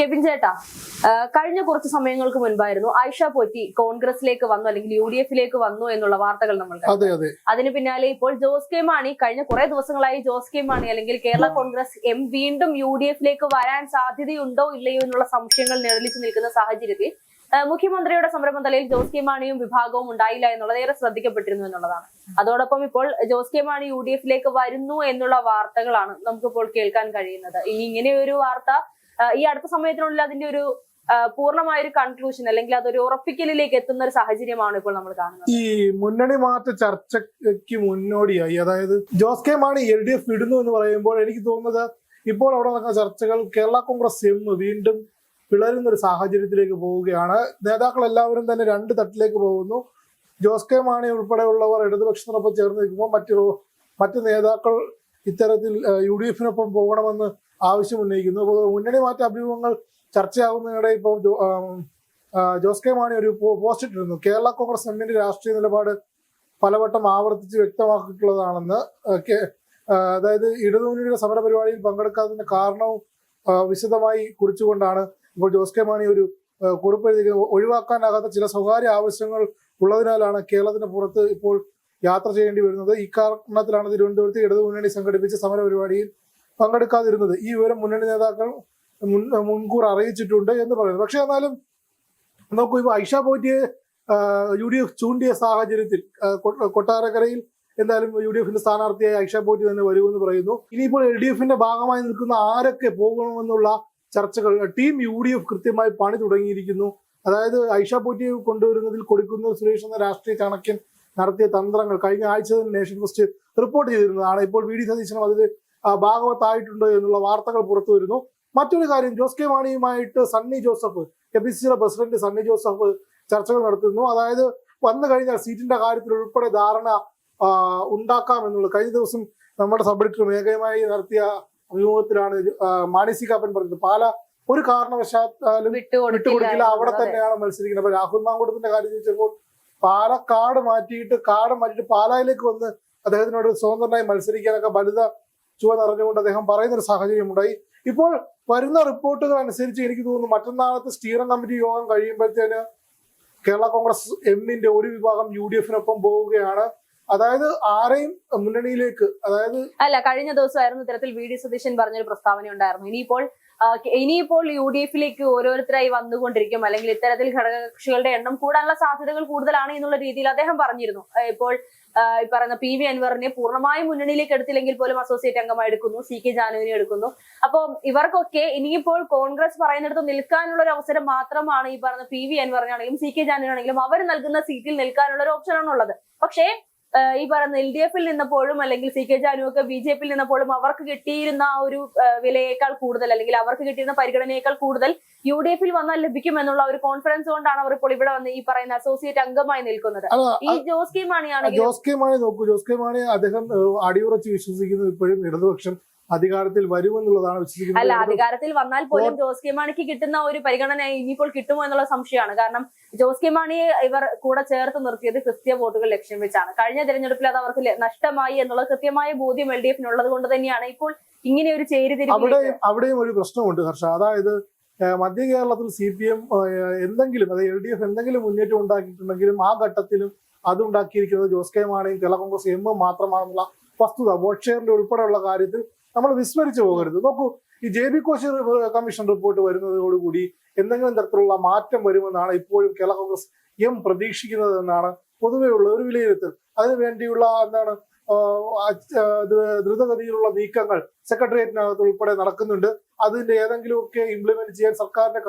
Kevin ചേട്ടാ, കഴിഞ്ഞ കുറച്ച് സമയങ്ങൾക്ക് മുൻപായിരുന്നു ആയിഷ പോറ്റി കോൺഗ്രസിലേക്ക് വന്നു അല്ലെങ്കിൽ UDF-ലേക്ക് വന്നു എന്നുള്ള വാർത്തകൾ നമ്മൾ കണ്ടു. അതിന് പിന്നാലെ ഇപ്പോൾ ജോസ് കെ മാണി കഴിഞ്ഞ കുറെ ദിവസങ്ങളായി ജോസ് കെ മാണി അല്ലെങ്കിൽ കേരള കോൺഗ്രസ് വീണ്ടും UDF-ലേക്ക് വരാൻ സാധ്യതയുണ്ടോ ഇല്ലയോ എന്നുള്ള സംശയങ്ങൾ നിഴലിച്ചു നിൽക്കുന്ന സാഹചര്യത്തിൽ മുഖ്യമന്ത്രിയുടെ സംരംഭത്തലയിൽ ജോസ് കെ മാണിയും വിഭാഗവും ഉണ്ടായില്ല എന്നുള്ളത് ഏറെ ശ്രദ്ധിക്കപ്പെട്ടിരുന്നു എന്നുള്ളതാണ്. അതോടൊപ്പം ഇപ്പോൾ ജോസ് കെ മാണി UDF-ലേക്ക് വരുന്നു എന്നുള്ള വാർത്തകളാണ് നമുക്കിപ്പോൾ കേൾക്കാൻ കഴിയുന്നത്. ഇങ്ങനെ ഒരു വാർത്ത ഈ അടുത്ത സമയത്തിനുള്ളിൽ അതിന്റെ ഒരു പൂർണ്ണമായ ഒരു കൺക്ലൂഷൻ അല്ലെങ്കിൽ അതൊരു ഉറപ്പിക്കലിലേക്ക് എത്തുന്ന ഒരു സാഹചര്യമാണ് ഇപ്പോൾ നമ്മൾ കാണുന്നത്. ഈ മുന്നണി മാറ്റ ചർച്ചയ്ക്ക് മുന്നോടിയായി, അതായത് ജോസ് കെ മാണി LDF വിടുന്നു എന്ന് പറയുമ്പോൾ എനിക്ക് തോന്നുന്നത് ഇപ്പോൾ അവിടെ നടക്കുന്ന ചർച്ചകൾ കേരള കോൺഗ്രസ് വീണ്ടും പിളരുന്ന ഒരു സാഹചര്യത്തിലേക്ക് പോവുകയാണ്. നേതാക്കൾ എല്ലാവരും തന്നെ രണ്ട് തട്ടിലേക്ക് പോകുന്നു. ജോസ് കെ മാണി ഉൾപ്പെടെയുള്ളവർ ഇടതുപക്ഷത്തിനൊപ്പം ചേർന്ന് നിൽക്കുമ്പോൾ മറ്റു നേതാക്കൾ ഇത്തരത്തിൽ UDF-നൊപ്പം പോകണമെന്ന് ആവശ്യം ഉന്നയിക്കുന്നു. മുന്നണി മാറ്റ അഭ്യൂഹങ്ങൾ ചർച്ചയാകുന്നതിനിടെ ഇപ്പോൾ ജോസ് കെ മാണി ഒരു പോസ്റ്റ് ഇട്ടിരുന്നു. കേരള കോൺഗ്രസ് എമ്മിന്റെ രാഷ്ട്രീയ നിലപാട് പലവട്ടം ആവർത്തിച്ച് വ്യക്തമാക്കിയിട്ടുള്ളതാണെന്ന്. അതായത് ഇടതുമുന്നണിയുടെ സമരപരിപാടിയിൽ പങ്കെടുക്കാത്തതിന്റെ കാരണവും വിശദമായി കുറിച്ചുകൊണ്ടാണ് ഇപ്പോൾ ജോസ് കെ മാണി ഒരു കുറിപ്പ് എഴുതിയിരിക്കുന്നത്. ഒഴിവാക്കാനാകാത്ത ചില സ്വകാര്യ ആവശ്യങ്ങൾ ഉള്ളതിനാലാണ് കേരളത്തിന് പുറത്ത് ഇപ്പോൾ യാത്ര ചെയ്യേണ്ടി വരുന്നത്. ഈ കാരണത്തിലാണ് തിരുവനന്തപുരത്ത് ഇടതുമുന്നണി സംഘടിപ്പിച്ച സമരപരിപാടിയിൽ പങ്കെടുക്കാതിരുന്നത്. ഈ വിവരം മുന്നണി നേതാക്കൾ മുൻകൂർ അറിയിച്ചിട്ടുണ്ട് എന്ന് പറയുന്നു. പക്ഷെ എന്നാലും നോക്കൂ, ഇപ്പൊ ആയിഷ പോറ്റിയെ UDF ചൂണ്ടിയ സാഹചര്യത്തിൽ കൊട്ടാരക്കരയിൽ എന്തായാലും UDF-ന്റെ സ്ഥാനാർത്ഥിയായി ആയിഷ പോറ്റി തന്നെ വരുമെന്ന് പറയുന്നു. ഇനിയിപ്പോൾ LDF-ന്റെ ഭാഗമായി നിൽക്കുന്ന ആരൊക്കെ പോകണമെന്നുള്ള ചർച്ചകൾ ടീം UDF കൃത്യമായി പണി തുടങ്ങിയിരിക്കുന്നു. അതായത് ആയിഷ പോറ്റിയെ കൊണ്ടുവരുന്നതിൽ കൊടിക്കുന്നിൽ സുരേഷ് എന്ന രാഷ്ട്രീയ ചാണക്യൻ നടത്തിയ തന്ത്രങ്ങൾ കഴിഞ്ഞ ആഴ്ച തന്നെ നേഷൻ ഫസ്റ്റ് റിപ്പോർട്ട് ചെയ്തിരുന്നതാണ്. ഇപ്പോൾ VD സതീശനും അതിൽ ഭാഗവത്തായിട്ടുണ്ട് എന്നുള്ള വാർത്തകൾ പുറത്തു വരുന്നു. മറ്റൊരു കാര്യം, ജോസ് കെ മാണിയുമായിട്ട് സണ്ണി ജോസഫ്, KPCC പ്രസിഡന്റ് സണ്ണി ജോസഫ് ചർച്ചകൾ നടത്തുന്നു. അതായത് വന്നു കഴിഞ്ഞാൽ സീറ്റിന്റെ കാര്യത്തിൽ ഉൾപ്പെടെ ധാരണ ഉണ്ടാക്കാം എന്നുള്ളത് കഴിഞ്ഞ ദിവസം നമ്മുടെ സബ് എഡിറ്റർ മേഘയുമായി നടത്തിയ അഭിമുഖത്തിലാണ് മാണി സി കാപ്പൻ പറഞ്ഞത്. പാല ഒരു കാരണവശാലും വിട്ടുകൊടുക്കില്ല, അവിടെ തന്നെയാണ് മത്സരിക്കുന്നത്. അപ്പൊ രാഹുൽ മാങ്കൂട്ടത്തിന്റെ കാര്യം ചോദിച്ചപ്പോൾ പാലക്കാട് മാറ്റിയിട്ട് പാലായിലേക്ക് വന്ന് അദ്ദേഹത്തിനോട് സ്വതന്ത്രനായി മത്സരിക്കാനൊക്കെ വലുത ചുവ നിറഞ്ഞുകൊണ്ട് അദ്ദേഹം പറയുന്നൊരു സാഹചര്യമുണ്ടായി. ഇപ്പോൾ വരുന്ന റിപ്പോർട്ടുകൾ അനുസരിച്ച് എനിക്ക് തോന്നുന്നു മറ്റന്നാളത്തെ സ്റ്റിയറിംഗ് കമ്മിറ്റി യോഗം കഴിയുമ്പോഴത്തേന് കേരള കോൺഗ്രസ് എമ്മിന്റെ ഒരു വിഭാഗം UDF-നൊപ്പം പോവുകയാണ്. അതായത് ആരെയും മുന്നണിയിലേക്ക്, അതായത് അല്ല, കഴിഞ്ഞ ദിവസമായിരുന്നു ഇത്തരത്തിൽ VD സതീശൻ പറഞ്ഞൊരു പ്രസ്താവന ഉണ്ടായിരുന്നു. ഇനിയിപ്പോൾ UDF-ലേക്ക് ഓരോരുത്തരായി വന്നുകൊണ്ടിരിക്കും, അല്ലെങ്കിൽ ഇത്തരത്തിൽ ഘടകകക്ഷികളുടെ എണ്ണം കൂടാനുള്ള സാധ്യതകൾ കൂടുതലാണ് എന്നുള്ള രീതിയിൽ അദ്ദേഹം പറഞ്ഞിരുന്നു. ഇപ്പോൾ ഈ പറയുന്ന PV അൻവറിനെ പൂർണ്ണമായും മുന്നണിയിലേക്ക് എടുത്തില്ലെങ്കിൽ പോലും അസോസിയേറ്റ് അംഗമായി എടുക്കുന്നു, CK ജാനുവിനെ എടുക്കുന്നു. അപ്പോൾ ഇവർക്കൊക്കെ ഇനിയിപ്പോൾ കോൺഗ്രസ് പറയുന്നിടത്ത് നിൽക്കാനുള്ള ഒരു അവസരം മാത്രമാണ് ഈ പറഞ്ഞ PV അൻവറിനാണെങ്കിലും CK ജാനുവിനാണെങ്കിലും അവർ നൽകുന്ന സീറ്റിൽ നിൽക്കാനുള്ള ഒരു ഓപ്ഷനാണ് ഉള്ളത്. പക്ഷേ ഈ പറയുന്ന LDF-ൽ നിന്നപ്പോഴും അല്ലെങ്കിൽ CK ജാനു ഒക്കെ BJP-ൽ നിന്നപ്പോഴും അവർക്ക് കിട്ടിയിരുന്ന ആ ഒരു വിലയേക്കാൾ കൂടുതൽ അല്ലെങ്കിൽ അവർക്ക് കിട്ടിയിരുന്ന പരിഗണനയേക്കാൾ കൂടുതൽ UDF-ൽ വന്നാൽ ലഭിക്കും എന്നുള്ള ഒരു കോൺഫിഡൻസ് കൊണ്ടാണ് അവർ ഇപ്പോൾ ഇവിടെ വന്ന് ഈ പറയുന്ന അസോസിയേറ്റ് അംഗമായി നിൽക്കുന്നത്. ഈ ജോസ് കെ മാണി നോക്കൂ, ജോസ് കെ മാണി അദ്ദേഹം അടിയുറച്ച് വിശ്വസിക്കുന്നത് ഇപ്പോഴും ഇടതുപക്ഷം അധികാരത്തിൽ വരുമെന്നുള്ളതാണ് വിശ്വസിക്കുന്നത്. അല്ല, അധികാരത്തിൽ വന്നാൽ പോലും ജോസ് കെ മാണിക്ക് കിട്ടുന്ന ഒരു പരിഗണന ഇനിയിപ്പോൾ കിട്ടുമോ എന്നുള്ള സംശയമാണ്. കാരണം ജോസ് കെ മാണിയെ ഇവർ കൂടെ ചേർത്ത് നിർത്തിയത് ക്രിസ്ത്യ വോട്ടുകൾ ലക്ഷ്യം വെച്ചാണ്. കഴിഞ്ഞ തെരഞ്ഞെടുപ്പിൽ അത് അവർക്ക് നഷ്ടമായി എന്നുള്ള കൃത്യമായ ബോധ്യം LDF-നുള്ളത് കൊണ്ട് തന്നെയാണ് ഇപ്പോൾ ഇങ്ങനെ ഒരു ചേരിതിരിവ്. അവിടെയും ഒരു പ്രശ്നമുണ്ട് ഹർഷ. അതായത് മധ്യ കേരളത്തിൽ CPM എന്തെങ്കിലും, അതായത് LDF എന്തെങ്കിലും മുന്നേറ്റം ഉണ്ടാക്കിയിട്ടുണ്ടെങ്കിലും ആ ഘട്ടത്തിലും അതുണ്ടാക്കിയിരിക്കുന്നത് ജോസ് കെ മാണിയും കേരള കോൺഗ്രസ് എമ്മും മാത്രമാണെന്നുള്ള വസ്തുത വോട്ട് ഷെയറിന്റെ ഉൾപ്പെടെയുള്ള കാര്യത്തിൽ നമ്മൾ വിസ്മരിച്ചു പോകരുത്. നോക്കൂ, ഈ JB കോശി കമ്മീഷൻ റിപ്പോർട്ട് വരുന്നതോടുകൂടി എന്തെങ്കിലും തരത്തിലുള്ള മാറ്റം വരുമെന്നാണ് ഇപ്പോഴും കേരള കോൺഗ്രസ് എം പ്രതീക്ഷിക്കുന്നത് എന്നാണ് പൊതുവെയുള്ള ഒരു വിലയിരുത്തൽ. അതിനു വേണ്ടിയുള്ള ദ്രുതഗതിയിലുള്ള നീക്കങ്ങൾ സെക്രട്ടേറിയറ്റിനകത്ത് ഉൾപ്പെടെ നടക്കുന്നുണ്ട്. അതിന്റെ ഏതെങ്കിലുമൊക്കെ ഇംപ്ലിമെന്റ് ചെയ്യാൻ സർക്കാരിന്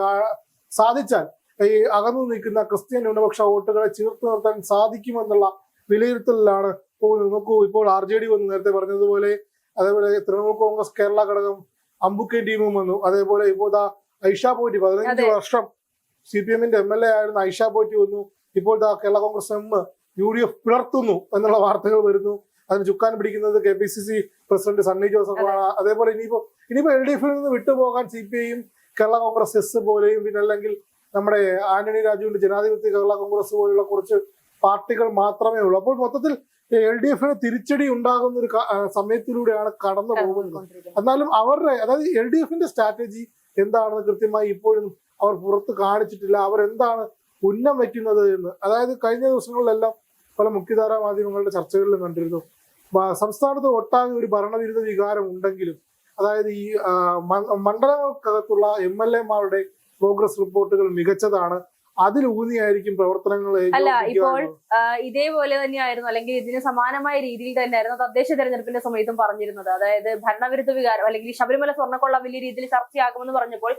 സാധിച്ചാൽ ഈ അകന്നു നിൽക്കുന്ന ക്രിസ്ത്യൻ ന്യൂനപക്ഷ വോട്ടുകളെ ചേർത്ത് നിർത്താൻ സാധിക്കുമെന്നുള്ള വിലയിരുത്തലിലാണ് പോകുന്നത്. നോക്കൂ, ഇപ്പോൾ RJD വന്നു, നേരത്തെ പറഞ്ഞതുപോലെ. അതേപോലെ തൃണമൂൽ കോൺഗ്രസ് കേരള ഘടകം അമ്പുക്കൻ ടീമും വന്നു. അതേപോലെ ഇപ്പോൾ ആയിഷ പോറ്റി 15 വർഷം CPM-ന്റെ MLA ആയിരുന്ന ആയിഷ പോറ്റി വന്നു. ഇപ്പോൾ കേരള കോൺഗ്രസ് എം UDF പിളർത്തുന്നു എന്നുള്ള വാർത്തകൾ വരുന്നു. അതിന് ചുക്കാൻ പിടിക്കുന്നത് KPCC പ്രസിഡന്റ് സണ്ണി ജോസഫാണ്. അതേപോലെ ഇനിയിപ്പോ LDF-ൽ നിന്ന് വിട്ടുപോകാൻ CPI-യും കേരള കോൺഗ്രസ് എസ് പോലെയും പിന്നെ അല്ലെങ്കിൽ നമ്മുടെ ആന്റണി രാജുവിന്റെ ജനാധിപത്യ കേരള കോൺഗ്രസ് പോലുള്ള കുറച്ച് പാർട്ടികൾ മാത്രമേ ഉള്ളൂ. അപ്പോൾ മൊത്തത്തിൽ LDF-ന് തിരിച്ചടി ഉണ്ടാകുന്ന ഒരു സമയത്തിലൂടെയാണ് കടന്നു പോകുന്നത്. എന്നാലും അവരുടെ, അതായത് LDF-ന്റെ സ്ട്രാറ്റജി എന്താണെന്ന് കൃത്യമായി ഇപ്പോഴും അവർ പുറത്ത് കാണിച്ചിട്ടില്ല. അവരെന്താണ് ഉന്നം വെക്കുന്നത് എന്ന്. അതായത് കഴിഞ്ഞ ദിവസങ്ങളിലെല്ലാം പല മുഖ്യധാരാ മാധ്യമങ്ങളുടെ ചർച്ചകളിലും കണ്ടിരുന്നു, സംസ്ഥാനത്ത് ഒട്ടാകെ ഒരു ഭരണവിരുദ്ധ വികാരം ഉണ്ടെങ്കിലും, അതായത് ഈ മണ്ഡലങ്ങൾക്കകത്തുള്ള MLA-മാരുടെ പ്രോഗ്രസ് റിപ്പോർട്ടുകൾ മികച്ചതാണ്, അതിലൂന്നിയായിരിക്കും പ്രവർത്തനങ്ങൾ. അല്ല, ഇപ്പോൾ ഇതേപോലെ തന്നെയായിരുന്നു, അല്ലെങ്കിൽ ഇതിന് സമാനമായ രീതിയിൽ തന്നെയായിരുന്നു തദ്ദേശ തെരഞ്ഞെടുപ്പിന്റെ സമയത്തും പറഞ്ഞിരുന്നത്. അതായത് ഭരണവിരുദ്ധ വികാരം അല്ലെങ്കിൽ ശബരിമല സ്വർണ്ണക്കൊള്ള വലിയ രീതിയിൽ ചർച്ചയാകുമെന്ന് പറഞ്ഞപ്പോൾ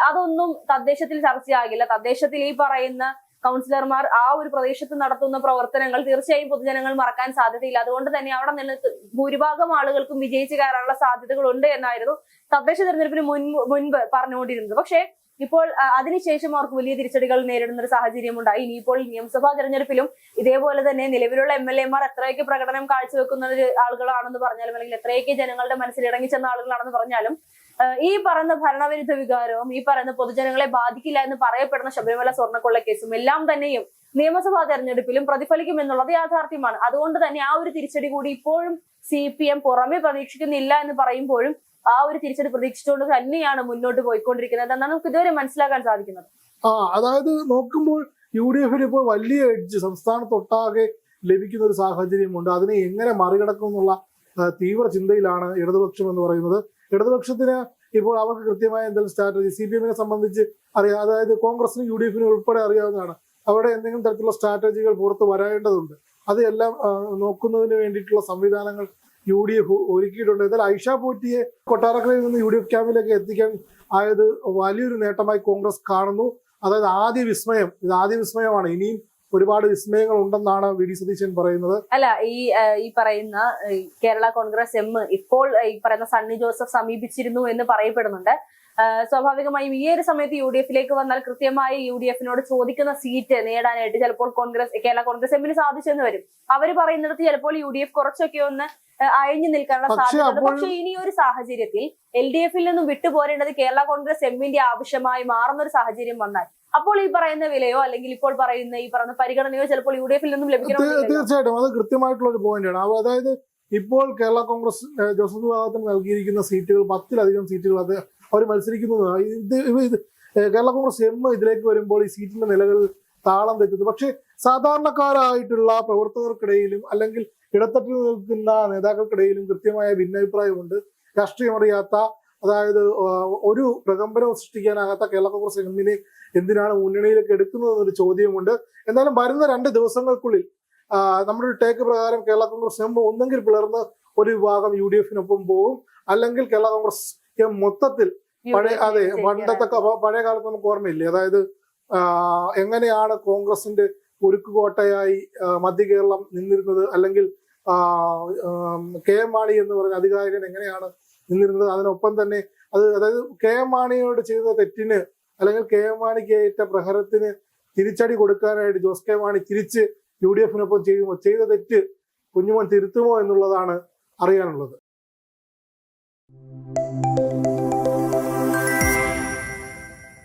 അതൊന്നും തദ്ദേശത്തിൽ ചർച്ചയാകില്ല. തദ്ദേശത്തിൽ ഈ പറയുന്ന കൗൺസിലർമാർ ആ ഒരു പ്രദേശത്ത് നടത്തുന്ന പ്രവർത്തനങ്ങൾ തീർച്ചയായും പൊതുജനങ്ങൾ മറക്കാൻ സാധ്യതയില്ല. അതുകൊണ്ട് തന്നെ അവിടെ നിന്ന് ഭൂരിഭാഗം ആളുകൾക്കും വിജയിച്ചു കയറാനുള്ള സാധ്യതകളുണ്ട് എന്നായിരുന്നു തദ്ദേശ തെരഞ്ഞെടുപ്പിന് മുൻപ് പറഞ്ഞുകൊണ്ടിരുന്നത്. പക്ഷേ ഇപ്പോൾ അതിനുശേഷം അവർക്ക് വലിയ തിരിച്ചടികൾ നേരിടുന്ന ഒരു സാഹചര്യം ഉണ്ടായി. ഇനിയിപ്പോൾ നിയമസഭാ തെരഞ്ഞെടുപ്പിലും ഇതേപോലെ തന്നെ നിലവിലുള്ള MLA-മാർ എത്രയൊക്കെ പ്രകടനം കാഴ്ചവെക്കുന്ന ആളുകളാണെന്ന് പറഞ്ഞാലും, അല്ലെങ്കിൽ എത്രയൊക്കെ ജനങ്ങളുടെ മനസ്സിൽ ഇറങ്ങിച്ചെന്ന ആളുകളാണെന്ന് പറഞ്ഞാലും, ഈ പറയുന്ന ഭരണവിരുദ്ധ വികാരവും ഈ പറയുന്ന പൊതുജനങ്ങളെ ബാധിക്കില്ല എന്ന് പറയപ്പെടുന്ന ശബരിമല സ്വർണ്ണക്കൊള്ള കേസും എല്ലാം തന്നെയും നിയമസഭാ തെരഞ്ഞെടുപ്പിലും പ്രതിഫലിക്കും എന്നുള്ളത് യാഥാർത്ഥ്യമാണ്. അതുകൊണ്ട് തന്നെ ആ ഒരു തിരിച്ചടി കൂടി ഇപ്പോഴും CPM പുറമെ പ്രതീക്ഷിക്കുന്നില്ല എന്ന് പറയുമ്പോഴും ആ ഒരു തിരിച്ചടി പ്രതീക്ഷിച്ചുകൊണ്ട് തന്നെയാണ് മുന്നോട്ട് പോയിക്കൊണ്ടിരിക്കുന്നത് എന്നാണ് നമുക്ക് ഇതുവരെ മനസ്സിലാക്കാൻ സാധിക്കുന്നത്. അതായത് നോക്കുമ്പോൾ UDF ഇപ്പോൾ വലിയ എഡ്ജ് സംസ്ഥാനത്തൊട്ടാകെ ലഭിക്കുന്ന ഒരു സാഹചര്യമുണ്ട്. അതിനെ എങ്ങനെ മറികടക്കും എന്നുള്ള തീവ്ര ചിന്തയിലാണ് ഇടതുപക്ഷം എന്ന് പറയുന്നത്. ഇടതുപക്ഷത്തിന് ഇപ്പോൾ അവർക്ക് കൃത്യമായ എന്തെങ്കിലും സ്ട്രാറ്റജി CPM-നെ സംബന്ധിച്ച് അറിയാം. അതായത് കോൺഗ്രസിനും UDF-നും ഉൾപ്പെടെ അറിയാവുന്നതാണ്. അവിടെ എന്തെങ്കിലും തരത്തിലുള്ള സ്ട്രാറ്റജികൾ പുറത്ത് വരേണ്ടതുണ്ട്. അതെല്ലാം നോക്കുന്നതിന് വേണ്ടിയിട്ടുള്ള സംവിധാനങ്ങൾ UDF ഒരുക്കിയിട്ടുണ്ട്. എന്നാൽ ഐഷ പോറ്റിയെ കൊട്ടാരക്കരയിൽ നിന്ന് UDF ക്യാമ്പിലേക്ക് എത്തിക്കാൻ ആയത് വലിയൊരു നേട്ടമായി കോൺഗ്രസ് കാണുന്നു. അതായത് ആദ്യ വിസ്മയമാണ്. ഇനിയും ഒരുപാട് വിസ്മയങ്ങൾ ഉണ്ടെന്നാണ് VD സതീശൻ പറയുന്നത്. അല്ല, ഈ പറയുന്ന കേരള കോൺഗ്രസ് എം ഇപ്പോൾ ഈ പറയുന്ന സണ്ണി ജോസഫ് സമീപിച്ചിരുന്നു എന്ന് പറയപ്പെടുന്നുണ്ട്. സ്വാഭാവികമായും ഈ ഒരു സമയത്ത് UDF-ലേക്ക് വന്നാൽ കൃത്യമായി UDF-നോട് ചോദിക്കുന്ന സീറ്റ് നേടാനായിട്ട് ചിലപ്പോൾ കേരള കോൺഗ്രസ് എമ്മിന് സാധിച്ചെന്ന് വരും. അവര് പറയുന്നിടത്ത് ചിലപ്പോൾ UDF കുറച്ചൊക്കെ ഒന്ന് അയഞ്ഞു നിൽക്കാനുള്ള സാധ്യതയുണ്ട്. പക്ഷെ ഇനി ഒരു സാഹചര്യത്തിൽ LDF-ൽ നിന്നും വിട്ടുപോരേണ്ടത് കേരള കോൺഗ്രസ് എമ്മിന്റെ ആവശ്യമായി മാറുന്ന ഒരു സാഹചര്യം വന്നാൽ അപ്പോൾ ഈ പറയുന്ന വിലയോ അല്ലെങ്കിൽ ഇപ്പോൾ പറയുന്ന ഈ പറയുന്ന പരിഗണനയോ ചിലപ്പോൾ UDF-ൽ നിന്നും ലഭിക്കണം. തീർച്ചയായിട്ടും അത് കൃത്യമായിട്ടുള്ള ഒരു പോയിന്റാണ്. അതായത് ഇപ്പോൾ കേരള കോൺഗ്രസ് ജോസഫ് വിഭാഗത്തിന് നൽകിയിരിക്കുന്ന സീറ്റുകൾ 10-ലധികം സീറ്റുകൾ അത് അവർ മത്സരിക്കുന്നതാണ്. ഇത് കേരള കോൺഗ്രസ് എം ഇതിലേക്ക് വരുമ്പോൾ ഈ സീറ്റിന്റെ നിലകളിൽ താളം തെറ്റുന്നു. പക്ഷേ സാധാരണക്കാരായിട്ടുള്ള പ്രവർത്തകർക്കിടയിലും അല്ലെങ്കിൽ ഇടത്തട്ടിൽ നിൽക്കുന്ന നേതാക്കൾക്കിടയിലും കൃത്യമായ ഭിന്നാഭിപ്രായമുണ്ട്. രാഷ്ട്രീയമറിയാത്ത, അതായത് ഒരു പ്രകമ്പനം സൃഷ്ടിക്കാനാകാത്ത കേരള കോൺഗ്രസ് എമ്മിനെ എന്തിനാണ് മുന്നണിയിലേക്ക് എടുക്കുന്നതെന്നൊരു ചോദ്യമുണ്ട്. എന്നാലും വരുന്ന 2 ദിവസങ്ങൾക്കുള്ളിൽ നമ്മുടെ ഒരു ടേക്ക് പ്രകാരം കേരള കോൺഗ്രസ് എം ഒന്നെങ്കിൽ പിളർന്ന് ഒരു വിഭാഗം UDF-നൊപ്പം പോകും, അല്ലെങ്കിൽ കേരള കോൺഗ്രസ് എം മൊത്തത്തിൽ പണ്ടത്തെ പഴയ കാലത്ത് നമുക്ക് ഓർമ്മയില്ലേ, അതായത് എങ്ങനെയാണ് കോൺഗ്രസിന്റെ ഉരുക്കുകോട്ടയായി മധ്യ കേരളം നിന്നിരുന്നത്, അല്ലെങ്കിൽ KM മാണി എന്ന് പറഞ്ഞ അധികാരികൻ എങ്ങനെയാണ് നിന്നിരുന്നത്. അതിനൊപ്പം തന്നെ അതായത് KM മാണിയോട് ചെയ്ത തെറ്റിന് അല്ലെങ്കിൽ KM മാണിക്ക് ഏറ്റ പ്രഹരത്തിന് തിരിച്ചടി കൊടുക്കാനായിട്ട് ജോസ് കെ മാണി തിരിച്ച് UDF-നൊപ്പം ചെയ്യുമോ, ചെയ്ത തെറ്റ് കുഞ്ഞുമോൻ തിരുത്തുമോ എന്നുള്ളതാണ് അറിയാനുള്ളത്.